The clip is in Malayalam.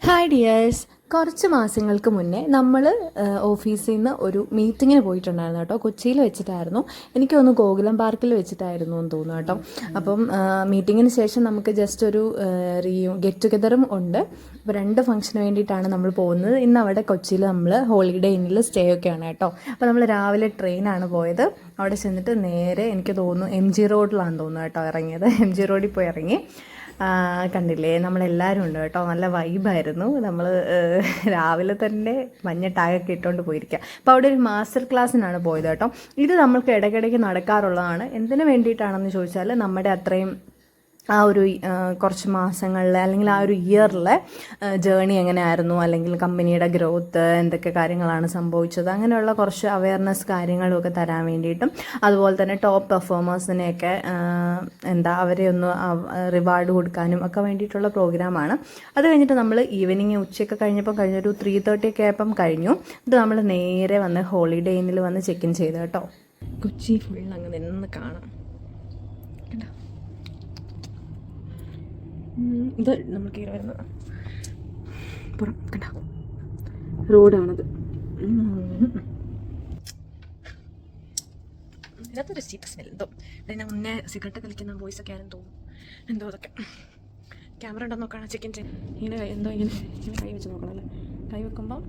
ഹായ് ഡിയേഴ്സ്, കുറച്ച് മാസങ്ങൾക്ക് മുന്നേ നമ്മൾ ഓഫീസിൽ നിന്ന് ഒരു മീറ്റിങ്ങിന് പോയിട്ടുണ്ടായിരുന്നു കേട്ടോ. കൊച്ചിയിൽ വെച്ചിട്ടായിരുന്നു. എനിക്ക് തോന്നുന്നു ഗോകുലം പാർക്കിൽ വെച്ചിട്ടായിരുന്നു എന്ന് തോന്നുന്നു കേട്ടോ. അപ്പം മീറ്റിങ്ങിന് ശേഷം നമുക്ക് ജസ്റ്റ് ഒരു ഗെറ്റ് ടുഗെദറും ഉണ്ട്. അപ്പോൾ 2 ഫംഗ്ഷന് വേണ്ടിയിട്ടാണ് നമ്മൾ പോകുന്നത്. ഇന്ന് അവിടെ കൊച്ചിയിൽ നമ്മൾ ഹോളിഡേ ഇന്നിൽ സ്റ്റേ ഒക്കെയാണ് കേട്ടോ. അപ്പോൾ നമ്മൾ രാവിലെ ട്രെയിനാണ് പോയത്. അവിടെ ചെന്നിട്ട് നേരെ എനിക്ക് തോന്നുന്നു MG റോഡിലാണെന്ന് തോന്നുന്നു കേട്ടോ ഇറങ്ങിയത്. MG റോഡിൽ പോയി ഇറങ്ങി. കണ്ടില്ലേ, നമ്മളെല്ലാവരും ഉണ്ട് കേട്ടോ. നല്ല വൈബായിരുന്നു. നമ്മൾ രാവിലെ തന്നെ മഞ്ഞ ടാഗൊക്കെ ഇട്ടുകൊണ്ട് പോയിരിക്കുക. അപ്പോൾ അവിടെ ഒരു മാസ്റ്റർ ക്ലാസ്സിനാണ് പോയത് കേട്ടോ. ഇത് നമ്മൾക്ക് ഇടയ്ക്കിടയ്ക്ക് നടക്കാറുള്ളതാണ്. എന്തിനു വേണ്ടിയിട്ടാണെന്ന് ചോദിച്ചാൽ നമ്മുടെ അത്രയും ആ ഒരു കുറച്ച് മാസങ്ങളിലെ അല്ലെങ്കിൽ ആ ഒരു ഇയറിലെ ജേണി എങ്ങനെയായിരുന്നു, അല്ലെങ്കിൽ കമ്പനിയുടെ ഗ്രോത്ത് എന്തൊക്കെ കാര്യങ്ങളാണ് സംഭവിച്ചത്, അങ്ങനെയുള്ള കുറച്ച് അവയർനെസ് കാര്യങ്ങളൊക്കെ തരാൻ വേണ്ടിയിട്ടും അതുപോലെ തന്നെ ടോപ്പ് പെർഫോമേഴ്സിനെയൊക്കെ അവരെ ഒന്ന് റിവാർഡ് കൊടുക്കാനും ഒക്കെ വേണ്ടിയിട്ടുള്ള പ്രോഗ്രാമാണ്. അത് കഴിഞ്ഞിട്ട് നമ്മൾ ഈവനിങ് ഉച്ചയൊക്കെ കഴിഞ്ഞൊരു 3:30 ഒക്കെ ആയപ്പം കഴിഞ്ഞു. ഇത് നമ്മൾ നേരെ വന്ന് ഹോളിഡേ ഇന്നിൽ വന്ന് ചെക്ക് ഇൻ ചെയ്തു കേട്ടോ. കൊച്ചി ഫുൾ അങ്ങ് നിന്ന് കാണാം. ഇത് നമ്മൾ കയറി വരുന്നത് പുറം കണ്ട റോഡാണത്. ഇതിനകത്തൊരു ചീപ്പ് സ്മെൽ എന്തോ. ഇതിന് മുന്നേ സിഗരറ്റ് കളിക്കുന്ന വോയിസ് ഒക്കെ ആരും തോന്നും. എന്തോ അതൊക്കെ. ക്യാമറ ഉണ്ടോ നോക്കണം. ചെക്ക് ഇൻ ചെയ്ത് ഇങ്ങനെ എന്തോ ഇങ്ങനെ കൈ വെച്ച് നോക്കണം അല്ലേ. കൈ വെക്കുമ്പോൾ